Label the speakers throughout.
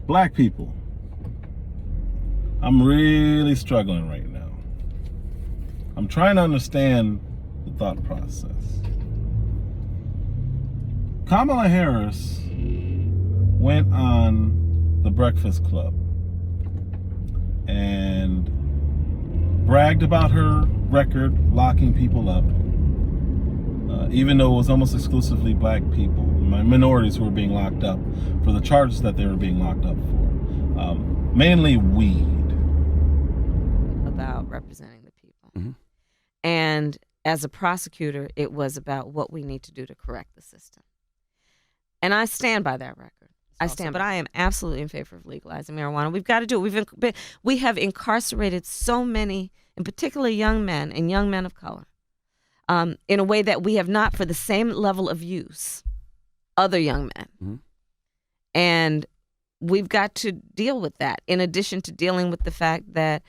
Speaker 1: Black people, I'm really struggling right now. I'm trying to understand the thought process. Kamala Harris went on the Breakfast Club and bragged about her record locking people up, even though it was almost exclusively black people, minorities who were being locked up for the charges that they were being locked up for, mainly weed.
Speaker 2: About representing the people. Mm-hmm. And as a prosecutor, it was about what we need to do to correct the system. And I stand by that record. But I am absolutely in favor of legalizing marijuana. We've got to do it. We have incarcerated so many, in particular young men and young men of color, in a way that we have not for the same level of use other young men. Mm-hmm. And we've got to deal with that, in addition to dealing with the fact that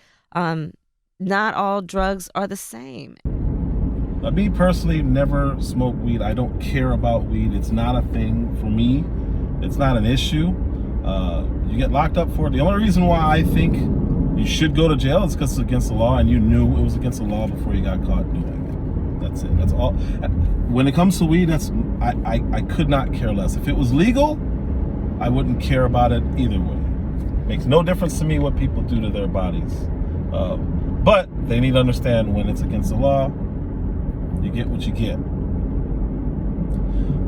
Speaker 2: not all drugs are the same.
Speaker 1: Me personally, never smoke weed. I don't care about weed. It's not a thing for me. It's not an issue. You get locked up for it. The only reason why I think you should go to jail is because it's against the law, and you knew it was against the law before you got caught doing it. That's it. That's all. When it comes to weed, I could not care less. If it was legal, I wouldn't care about it either way. It makes no difference to me what people do to their bodies. But they need to understand when it's against the law, you get what you get.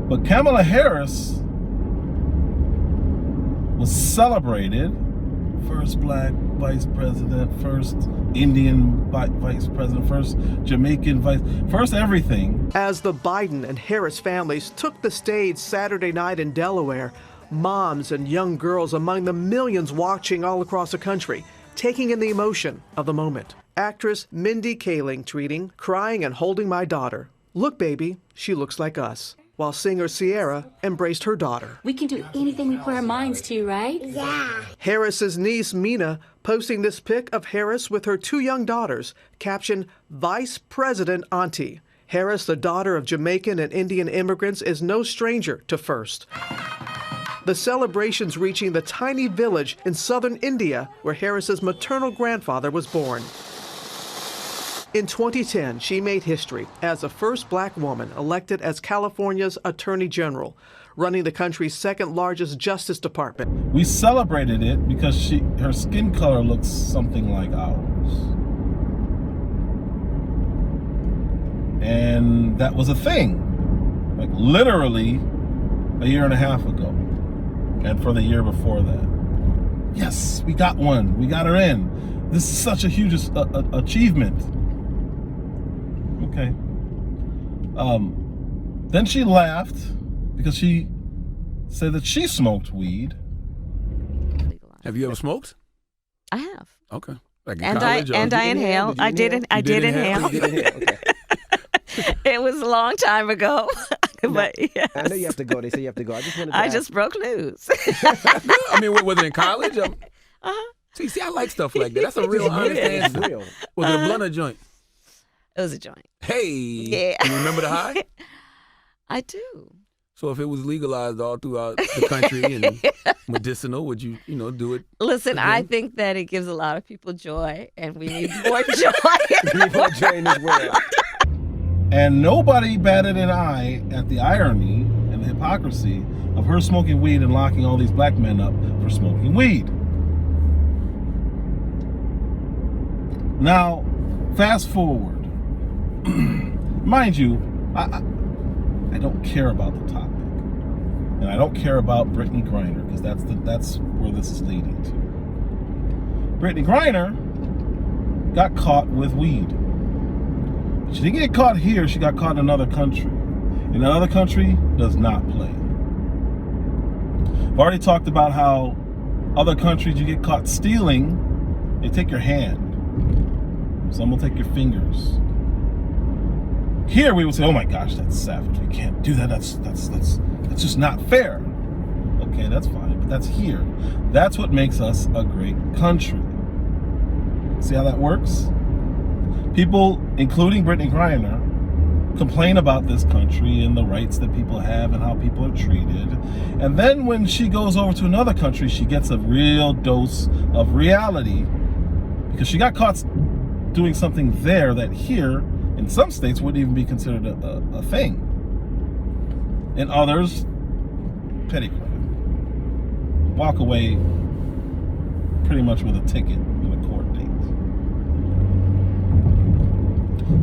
Speaker 1: But Kamala Harris was celebrated, first black vice president, first Indian vice president, first Jamaican first everything.
Speaker 3: As the Biden and Harris families took the stage Saturday night in Delaware, moms and young girls among the millions watching all across the country, taking in the emotion of the moment. Actress Mindy Kaling tweeting, "Crying and holding my daughter. Look, baby, she looks like us." While singer Sierra embraced her daughter.
Speaker 4: We can do anything we put our minds to, right?
Speaker 5: Yeah.
Speaker 3: Harris's niece, Mina, posting this pic of Harris with her two young daughters, captioned, "Vice President Auntie." Harris, the daughter of Jamaican and Indian immigrants, is no stranger to first. The celebrations reaching the tiny village in southern India where Harris's maternal grandfather was born. In 2010, she made history as the first black woman elected as California's Attorney General, running the country's second largest justice department.
Speaker 1: We celebrated it because her skin color looks something like ours. And that was a thing, like literally a year and a half ago. And for the year before that. Yes, we got one. We got her in. This is such a huge achievement. Okay. Then she laughed because she said that she smoked weed.
Speaker 6: Have you ever smoked?
Speaker 2: I have.
Speaker 6: Okay. Like in
Speaker 2: and
Speaker 6: college,
Speaker 2: I inhaled. I did inhale.
Speaker 7: Okay.
Speaker 2: It was a long time ago. But yes.
Speaker 7: I know you have to go. They say you have to go.
Speaker 2: I just broke news.
Speaker 6: I mean, was it in college? See, I like stuff like that. That's a real honest answer.
Speaker 7: Real.
Speaker 6: Was it a blunt or joint?
Speaker 2: It was a joint.
Speaker 6: Hey.
Speaker 2: Yeah.
Speaker 6: You remember the high?
Speaker 2: I do.
Speaker 6: So if it was legalized all throughout the country and medicinal, would you do it?
Speaker 2: Listen,
Speaker 6: again?
Speaker 2: I think that it gives a lot of people joy, and we need more joy.
Speaker 7: We need more joy in this world.
Speaker 1: And nobody batted an eye at the irony and the hypocrisy of her smoking weed and locking all these black men up for smoking weed. Now, fast forward. Mind you, I don't care about the topic. And I don't care about Brittney Griner, because that's where this is leading to. Brittney Griner got caught with weed. She didn't get caught here, she got caught in another country. And another country does not play. I've already talked about how other countries you get caught stealing, they take your hand. Some will take your fingers. Here we would say, oh my gosh, that's savage. We can't do that. That's just not fair. Okay, that's fine, but that's here. That's what makes us a great country. See how that works? People, including Brittney Griner, complain about this country and the rights that people have and how people are treated. And then when she goes over to another country, she gets a real dose of reality, because she got caught doing something there that here in some states wouldn't even be considered a thing. In others, petty crime. Walk away pretty much with a ticket and a court date.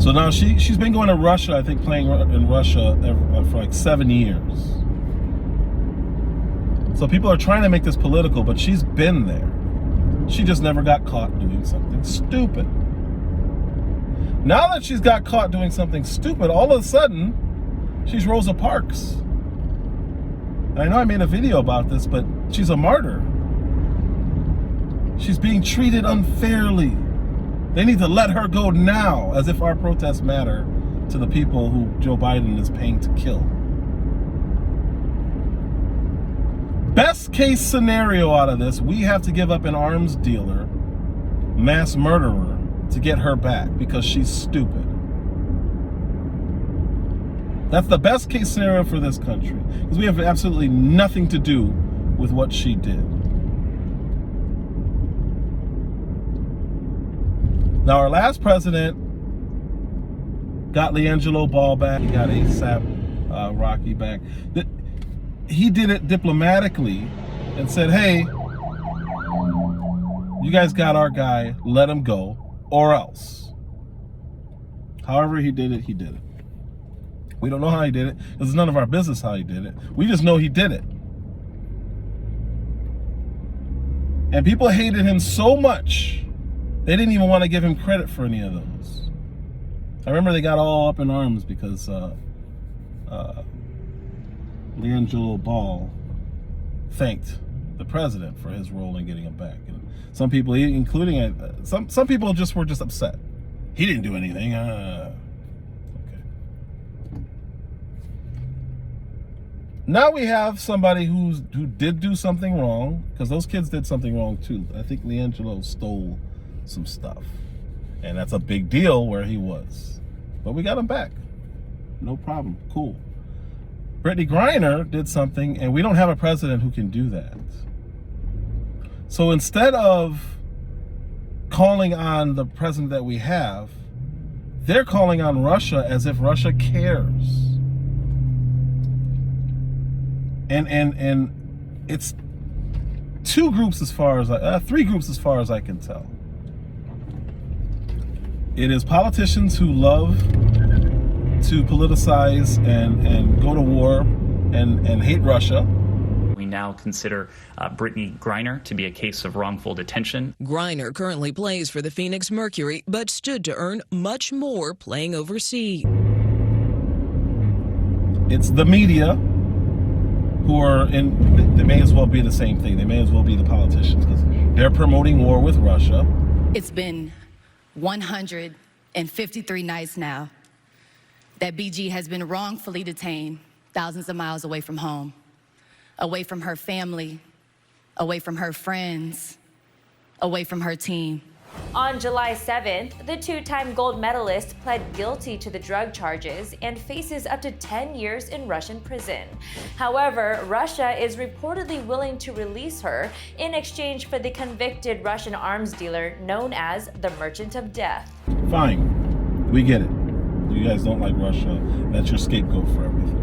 Speaker 1: So now she's been going to Russia, I think, playing in Russia for like 7 years. So people are trying to make this political, but she's been there. She just never got caught doing something stupid. Now that she's got caught doing something stupid, all of a sudden, she's Rosa Parks. And I know I made a video about this, but she's a martyr. She's being treated unfairly. They need to let her go now, as if our protests matter to the people who Joe Biden is paying to kill. Best case scenario out of this, we have to give up an arms dealer, mass murderer, to get her back because she's stupid. That's the best case scenario for this country, because we have absolutely nothing to do with what she did. Now, our last president got LiAngelo Ball back. He got ASAP Rocky back. He did it diplomatically and said, hey, you guys got our guy, let him go, or else. However he did it, he did it. We don't know how he did it, because it's none of our business how he did it. We just know he did it. And people hated him so much, they didn't even want to give him credit for any of those. I remember they got all up in arms because LiAngelo Ball thanked the president for his role in getting him back. And some people, including some people, just were just upset. He didn't do anything. Okay. Now we have somebody who did do something wrong, because those kids did something wrong too. I think LiAngelo stole some stuff, and that's a big deal where he was, but we got him back, no problem, cool. Brittney Griner did something, and we don't have a president who can do that. So instead of calling on the president that we have, they're calling on Russia as if Russia cares. And it's three groups as far as I can tell. It is politicians who love to politicize and go to war and hate Russia.
Speaker 5: We now consider Brittney Griner to be a case of wrongful detention.
Speaker 8: Griner currently plays for the Phoenix Mercury, but stood to earn much more playing overseas.
Speaker 1: It's the media who are they may as well be the same thing. They may as well be the politicians, because they're promoting war with Russia.
Speaker 9: It's been 153 nights now that BG has been wrongfully detained thousands of miles away from home, away from her family, away from her friends, away from her team.
Speaker 10: On July 7th, the two-time gold medalist pled guilty to the drug charges and faces up to 10 years in Russian prison. However, Russia is reportedly willing to release her in exchange for the convicted Russian arms dealer known as the Merchant of Death.
Speaker 1: Fine, we get it. You guys don't like Russia. That's your scapegoat for everything.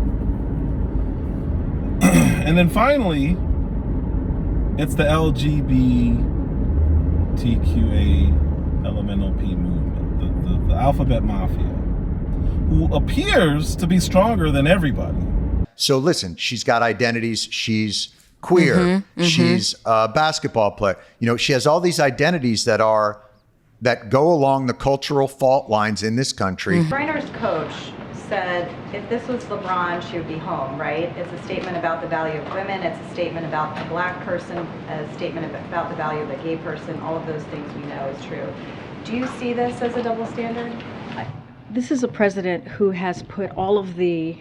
Speaker 1: And then finally, it's the LGBTQA LMNOP movement, the Alphabet Mafia, who appears to be stronger than everybody.
Speaker 11: So listen, she's got identities. She's queer. She's a basketball player. You know, she has all these identities that go along the cultural fault lines in this country.
Speaker 12: Griner's coach said if this was LeBron, she would be home, right? It's a statement about the value of women. It's a statement about a black person, a statement about the value of a gay person. All of those things we know is true. Do you see this as a double standard?
Speaker 13: This is a president who has put all of the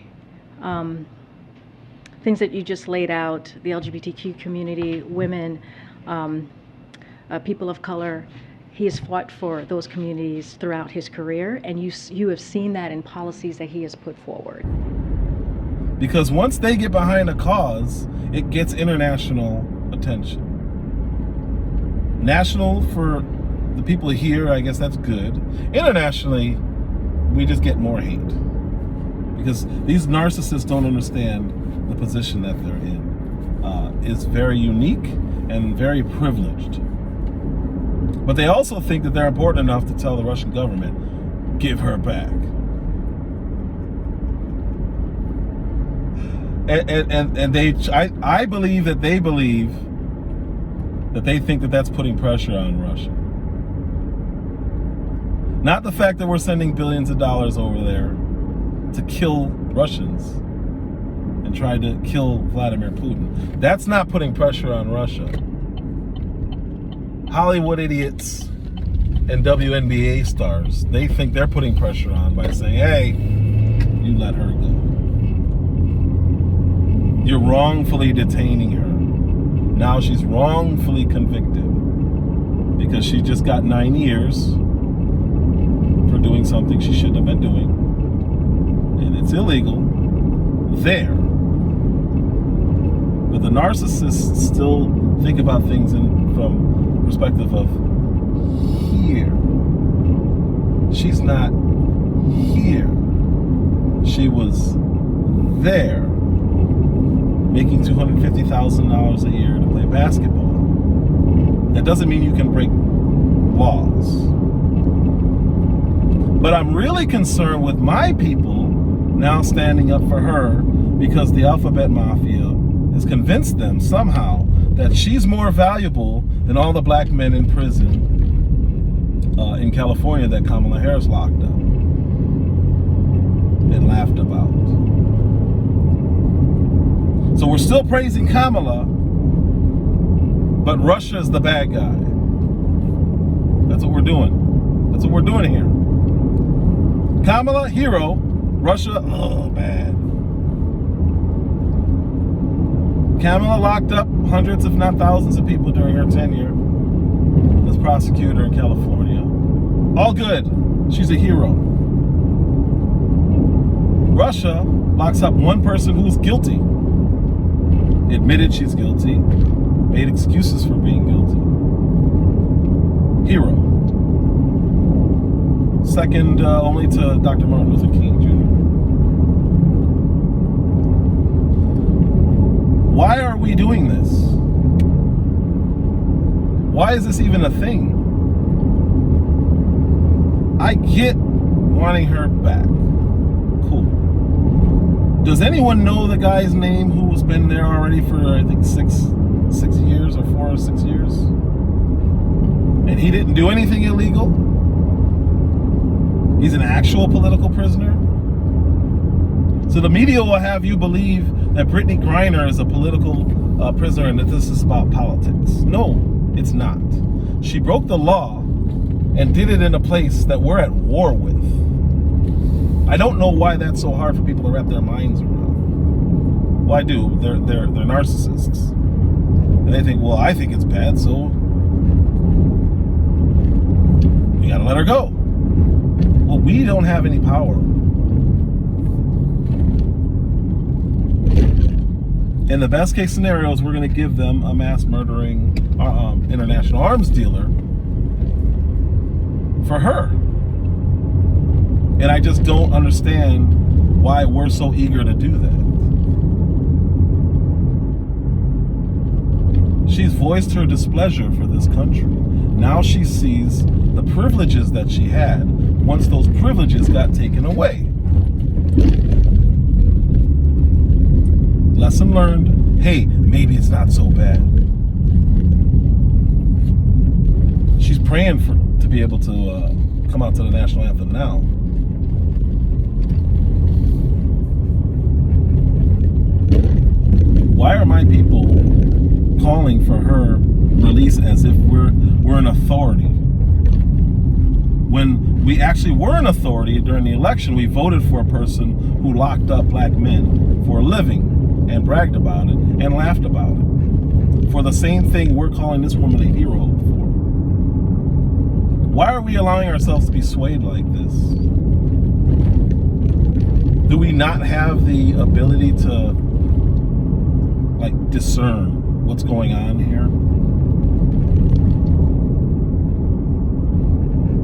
Speaker 13: things that you just laid out, the LGBTQ community, women, people of color. He has fought for those communities throughout his career, and you have seen that in policies that he has put forward.
Speaker 1: Because once they get behind a cause, it gets international attention. National for the people here, I guess that's good. Internationally, we just get more hate. Because these narcissists don't understand the position that they're in. It's very unique and very privileged. But they also think that they're important enough to tell the Russian government, give her back. And I believe that they think that that's putting pressure on Russia. Not the fact that we're sending billions of dollars over there to kill Russians and try to kill Vladimir Putin. That's not putting pressure on Russia. Hollywood idiots and WNBA stars, they think they're putting pressure on by saying, hey, you let her go. You're wrongfully detaining her. Now she's wrongfully convicted because she just got 9 years for doing something she shouldn't have been doing. And it's illegal there. But the narcissists still think about things from perspective of here. She's not here. She was there, making $250,000 a year to play basketball. That doesn't mean you can break laws. But I'm really concerned with my people now standing up for her because the alphabet mafia has convinced them somehow that she's more valuable than all the black men in prison in California that Kamala Harris locked up and laughed about. So we're still praising Kamala, but Russia is the bad guy. That's what we're doing. That's what we're doing here. Kamala, hero. Russia, oh, bad. Kamala locked up hundreds, if not thousands, of people during her tenure as prosecutor in California. All good. She's a hero. Russia locks up one person who's guilty. Admitted she's guilty. Made excuses for being guilty. Hero. Second only to Dr. Martin Luther King Jr. Why are we doing this? Why is this even a thing? I get wanting her back. Cool. Does anyone know the guy's name who has been there already for, I think, 6 years or 4 or 6 years? And he didn't do anything illegal? He's an actual political prisoner? So the media will have you believe that Brittney Griner is a political prisoner and that this is about politics. No, it's not. She broke the law and did it in a place that we're at war with. I don't know why that's so hard for people to wrap their minds around. Well, I do. They're narcissists. And they think, well, I think it's bad, so you gotta let her go. Well, we don't have any power. In the best case scenarios, we're going to give them a mass murdering international arms dealer for her. And I just don't understand why we're so eager to do that. She's voiced her displeasure for this country. Now she sees the privileges that she had once those privileges got taken away. Lesson learned. Hey, maybe it's not so bad. She's praying to be able to come out to the national anthem now. Why are my people calling for her release as if we're an authority? When we actually were an authority during the election, we voted for a person who locked up black men for a living and bragged about it and laughed about it for the same thing we're calling this woman a hero for. Why are we allowing ourselves to be swayed like this? Do we not have the ability to like discern what's going on here?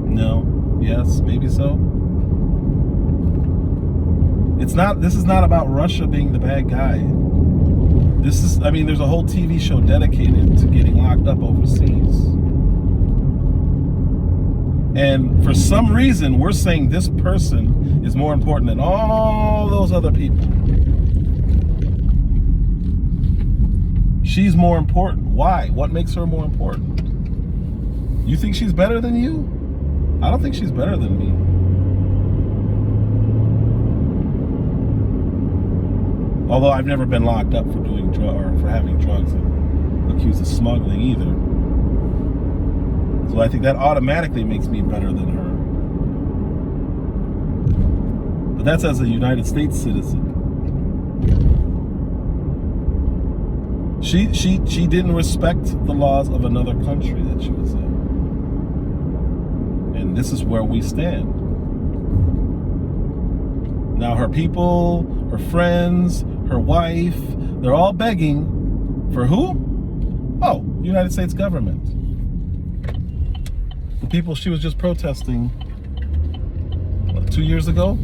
Speaker 1: No. Yes, maybe so. This is not about Russia being the bad guy. There's a whole TV show dedicated to getting locked up overseas. And for some reason, we're saying this person is more important than all those other people. She's more important. Why? What makes her more important? You think she's better than you? I don't think she's better than me. Although I've never been locked up for doing or for having drugs and accused of smuggling either. So I think that automatically makes me better than her. But that's as a United States citizen. She didn't respect the laws of another country that she was in. And this is where we stand. Now her people, her friends, her wife, they're all begging for who? Oh, United States government. The people she was just protesting 2 years ago.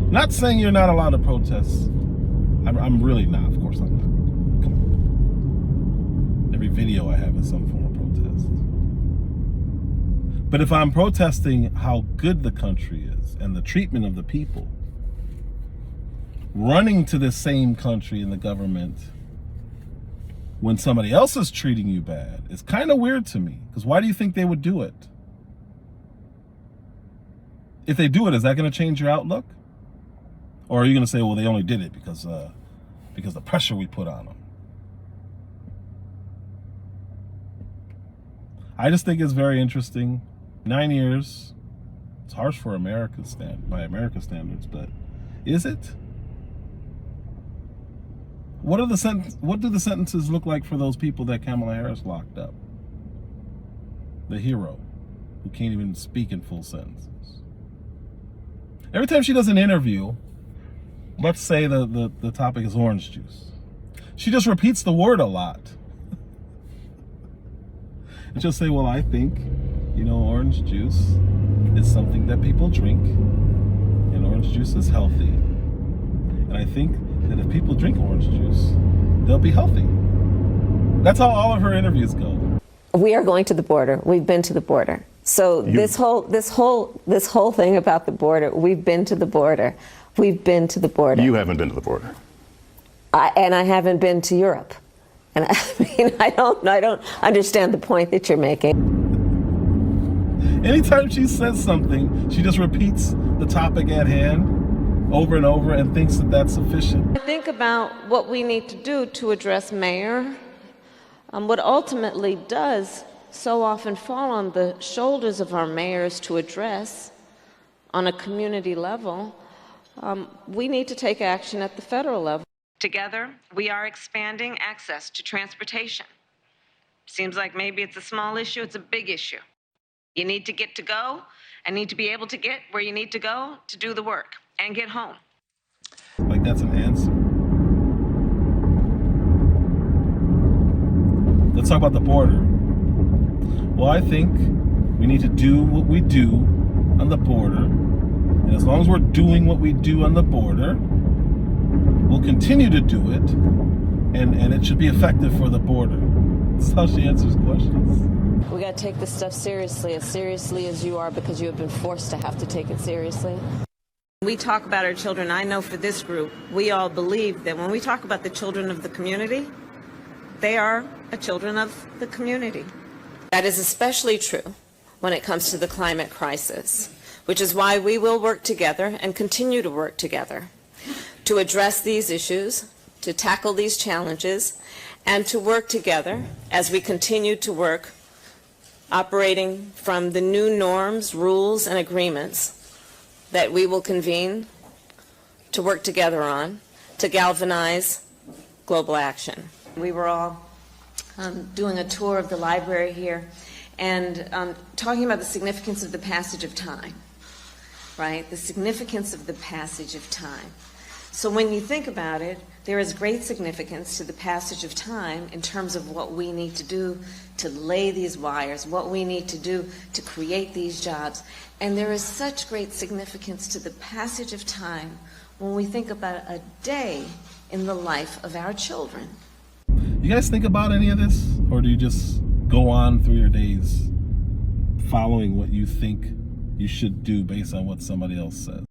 Speaker 1: Not saying you're not allowed to protest. I'm really not, of course I'm not. Come on. Every video I have is some form of protest. But if I'm protesting how good the country is and the treatment of the people, running to the same country and the government when somebody else is treating you bad, it's kind of weird to me. Because why do you think they would do it? If they do it, is that going to change your outlook? Or are you going to say, well, they only did it because the pressure we put on them? I just think it's very interesting. 9 years. It's harsh for by American standards, but is it? What do the sentences look like for those people that Kamala Harris locked up? The hero who can't even speak in full sentences. Every time she does an interview, let's say the topic is orange juice, she just repeats the word a lot. And she'll say, well, I think, orange juice is something that people drink, and orange juice is healthy. And I think that if people drink orange juice, they'll be healthy. That's how all of her interviews go.
Speaker 2: We are going to the border. We've been to the border. So this whole thing about the border, we've been to the border. We've been to the border.
Speaker 14: You haven't been to the border.
Speaker 2: And I haven't been to Europe. And I don't understand the point that you're making.
Speaker 1: Anytime she says something, she just repeats the topic at hand over and over and thinks that that's sufficient.
Speaker 2: I think about what we need to do to address mayor. What ultimately does so often fall on the shoulders of our mayors to address on a community level. We need to take action at the federal level. Together, we are expanding access to transportation. Seems like maybe it's a small issue, it's a big issue. You need to get to go and need to be able to get where you need to go to do the work and get home.
Speaker 1: Like that's an answer. Let's talk about the border. Well, I think we need to do what we do on the border. And as long as we're doing what we do on the border, we'll continue to do it. And it should be effective for the border. That's how she answers questions.
Speaker 2: We got to take this stuff seriously as you are, because you have been forced to have to take it seriously. We talk about our children. I know for this group, we all believe that when we talk about the children of the community, they are the children of the community. That is especially true when it comes to the climate crisis, which is why we will work together and continue to work together to address these issues, to tackle these challenges, and to work together as we continue to work operating from the new norms, rules, and agreements that we will convene to work together on to galvanize global action. We were all doing a tour of the library here, And talking about the significance of the passage of time, right? The significance of the passage of time. So when you think about it, there is great significance to the passage of time in terms of what we need to do to lay these wires, what we need to do to create these jobs. And there is such great significance to the passage of time when we think about a day in the life of our children.
Speaker 1: You guys think about any of this? Or do you just go on through your days following what you think you should do based on what somebody else says?